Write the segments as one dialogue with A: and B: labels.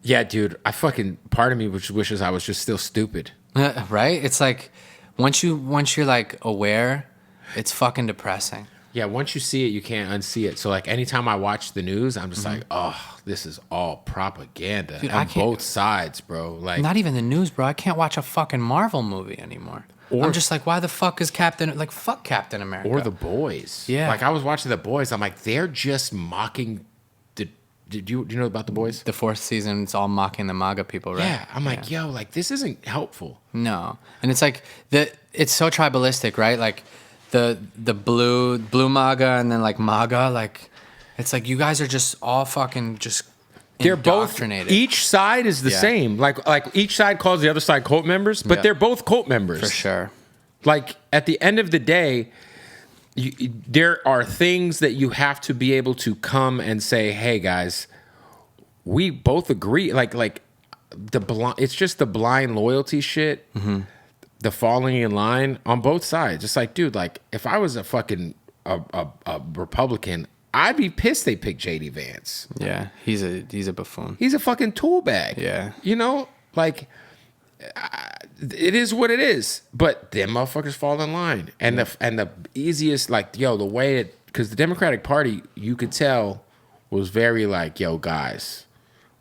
A: Yeah, dude. Part of me which wishes I was just still stupid.
B: Right? It's like once you're like aware, it's fucking depressing.
A: Yeah, once you see it, you can't unsee it. So like anytime I watch the news, I'm just like, oh, this is all propaganda.
B: Dude,
A: on both sides, bro. Like
B: not even the news, bro. I can't watch a fucking Marvel movie anymore. I'm just like, why the fuck is fuck Captain America?
A: Or The Boys.
B: Yeah.
A: Like I was watching The Boys, I'm like, they're just mocking do you know about The Boys?
B: The 4th season, it's all mocking the MAGA people, right?
A: Yeah. I'm like, yo, like this isn't helpful.
B: No. And it's like it's so tribalistic, right? Like the blue MAGA and then like MAGA, like it's like you guys are just all fucking just
A: They're both
B: indoctrinated.
A: each side is the same. Like each side calls the other side cult members, but they're both cult members.
B: For sure.
A: Like at the end of the day, there are things that you have to be able to come and say, "Hey guys, we both agree." Like it's just the blind loyalty shit, the falling in line on both sides. It's like, dude, like if I was a fucking a Republican, I'd be pissed they picked JD Vance.
B: Yeah, he's a buffoon.
A: He's a fucking tool bag.
B: Yeah,
A: you know, like. It is what it is, but them motherfuckers fall in line, and the easiest, like, yo, the way it, because the Democratic Party, you could tell, was very like, yo, guys,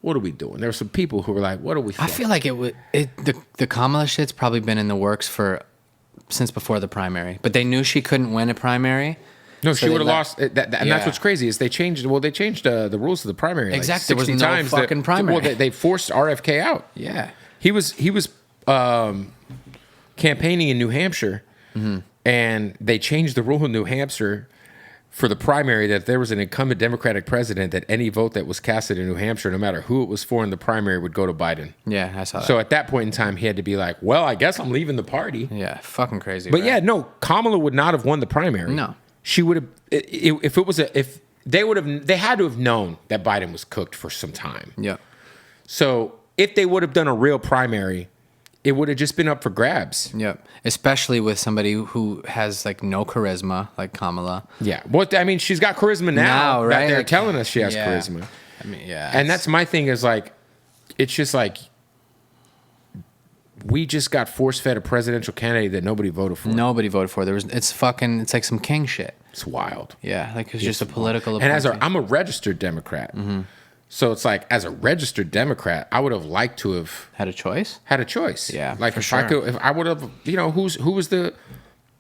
A: what are we doing? There were some people who were like, what are we?
B: I feel like the Kamala shit's probably been in the works since before the primary, but they knew she couldn't win a primary.
A: No, she would have lost. And that's what's crazy is they changed. Well, they changed the rules of the primary.
B: Exactly,
A: like 60
B: there was no
A: times
B: fucking primary.
A: Well, they forced RFK out.
B: Yeah,
A: he was campaigning in New Hampshire, and they changed the rule in New Hampshire for the primary that there was an incumbent Democratic president that any vote that was casted in New Hampshire, no matter who it was for in the primary, would go to Biden.
B: Yeah, I saw that.
A: So at that point in time, he had to be like, well, I guess I'm leaving the party.
B: Yeah, fucking crazy.
A: But
B: right?
A: yeah, no, Kamala would not have won the primary.
B: No.
A: She would have, if they had to have known that Biden was cooked for some time.
B: Yeah.
A: So if they would have done a real primary, it would have just been up for grabs.
B: Yep. Especially with somebody who has like no charisma, like Kamala.
A: Yeah. Well, I mean, she's got charisma now,
B: right?
A: That they're
B: like,
A: telling us she has charisma.
B: I mean, yeah.
A: And that's my thing is like, it's just like, we just got force-fed a presidential candidate that nobody voted for.
B: Nobody voted for. It's like some king shit.
A: It's wild.
B: Yeah, like it's just a political.
A: And I'm a registered Democrat. So it's like, as a registered Democrat, I would have liked to have
B: had a choice.
A: Yeah, like if I would have, who was the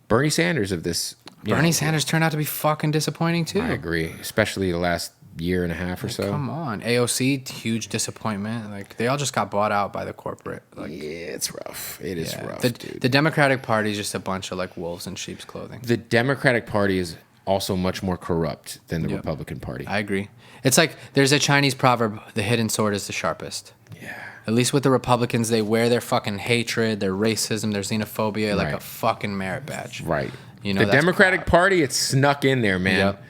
A: Bernie Sanders of this?
B: Bernie Sanders turned out to be fucking disappointing too.
A: I agree, especially the last year and a half or so.
B: Come on, AOC, huge disappointment. Like they all just got bought out by the corporate. Like,
A: yeah, it's rough. It is rough, dude.
B: The Democratic Party is just a bunch of like wolves in sheep's clothing.
A: The Democratic Party is also much more corrupt than the Republican Party.
B: I agree. It's like there's a Chinese proverb: "The hidden sword is the sharpest."
A: Yeah.
B: At least with the Republicans, they wear their fucking hatred, their racism, their xenophobia like a fucking merit badge.
A: Right.
B: You know,
A: the Democratic Party, it's snuck in there, man.
B: Yep.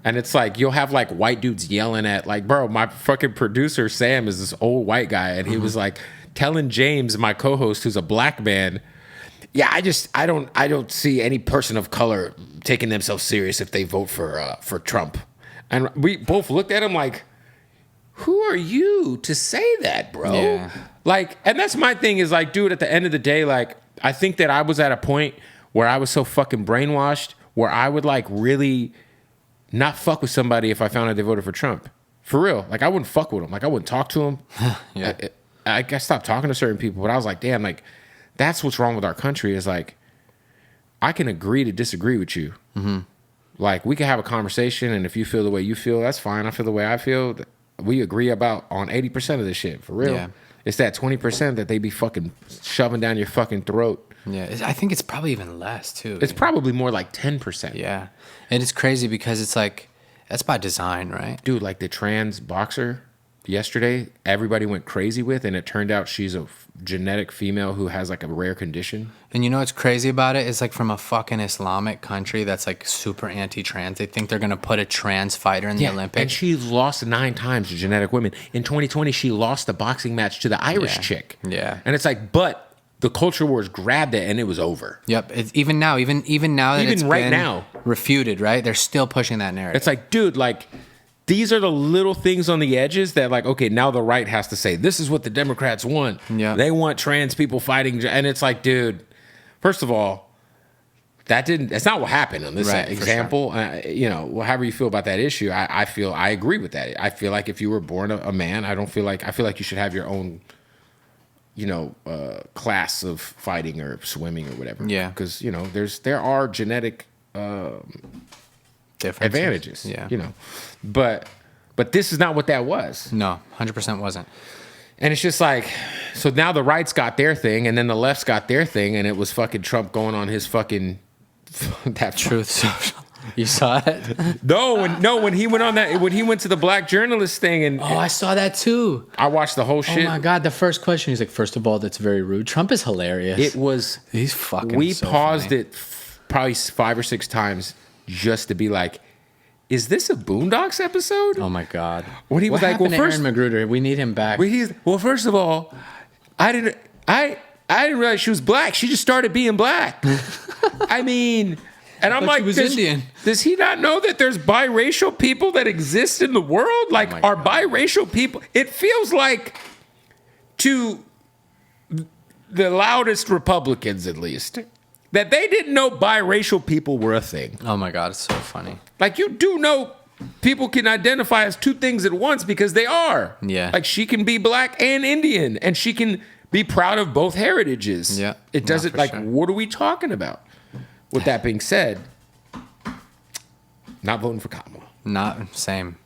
A: And it's like, you'll have like white dudes yelling at, like, bro, my fucking producer, Sam, is this old white guy. And he was like telling James, my co-host, who's a black man, yeah, I don't see any person of color taking themselves serious if they vote for Trump. And we both looked at him like, who are you to say that, bro?
B: Yeah.
A: Like, and that's my thing is like, dude, at the end of the day, like, I think that I was at a point where I was so fucking brainwashed where I would like really not fuck with somebody if I found out they voted for Trump. For real. Like, I wouldn't fuck with them. Like, I wouldn't talk to them.
B: Yeah.
A: I stopped talking to certain people, but I was like, damn, like, that's what's wrong with our country is like, I can agree to disagree with you. Like, we can have a conversation, and if you feel the way you feel, that's fine. I feel the way I feel. We agree about on 80% of this shit, for real.
B: Yeah.
A: It's that 20% that they be fucking shoving down your fucking throat.
B: Yeah, I think it's probably even less too.
A: It's probably more like 10%.
B: Yeah, and it's crazy because it's like that's by design, right?
A: Dude, like the trans boxer yesterday, everybody went crazy with, and it turned out she's a genetic female who has like a rare condition.
B: And you know what's crazy about it? It's like from a fucking Islamic country that's like super anti-trans. They think they're gonna put a trans fighter in the Olympics.
A: And she lost 9 times to genetic women. In 2020, she lost a boxing match to the Irish chick.
B: Yeah.
A: And it's like, but the culture wars grabbed it and it was over.
B: Yep. It's even now that
A: Even
B: it's
A: right
B: been
A: now.
B: refuted, right? They're still pushing that narrative.
A: It's like, dude, like these are the little things on the edges that, like, okay, now the right has to say, this is what the Democrats want.
B: Yeah.
A: They want trans people fighting. And it's like, dude, first of all, that's not what happened on this example. Sure. However you feel about that issue, I agree with that. I feel like if you were born a man, I feel like you should have your own, class of fighting or swimming or whatever.
B: Yeah.
A: Because, there are genetic advantages.
B: Yeah.
A: But this is not what that was.
B: No, 100% wasn't.
A: And it's just like, so now the right's got their thing, and then the left's got their thing, and it was fucking Trump going on his fucking that
B: Truth Social. You saw it?
A: when he went to the black journalist thing, and
B: I saw that too.
A: I watched the whole shit.
B: Oh my god, the first question, he's like, first of all, that's very rude. Trump is hilarious. He's fucking.
A: We
B: so
A: paused
B: funny.
A: it probably 5 or 6 times just to be like, is this a Boondocks episode?
B: Oh my god.
A: When he was like, well, first,
B: Aaron Magruder, we need him back.
A: First of all, I didn't realize she was black. She just started being black. I mean, and I'm like,
B: Indian.
A: Does he not know that there's biracial people that exist in the world? Like, are biracial people? It feels like, to the loudest Republicans, at least, that they didn't know biracial people were a thing.
B: Oh my god, it's so funny.
A: Like, you do know people can identify as 2 things at once because they are.
B: Yeah.
A: Like, she can be black and Indian, and she can be proud of both heritages.
B: Yeah.
A: It doesn't,
B: sure.
A: what are we talking about? With that being said, not voting for Kamala.
B: Not same.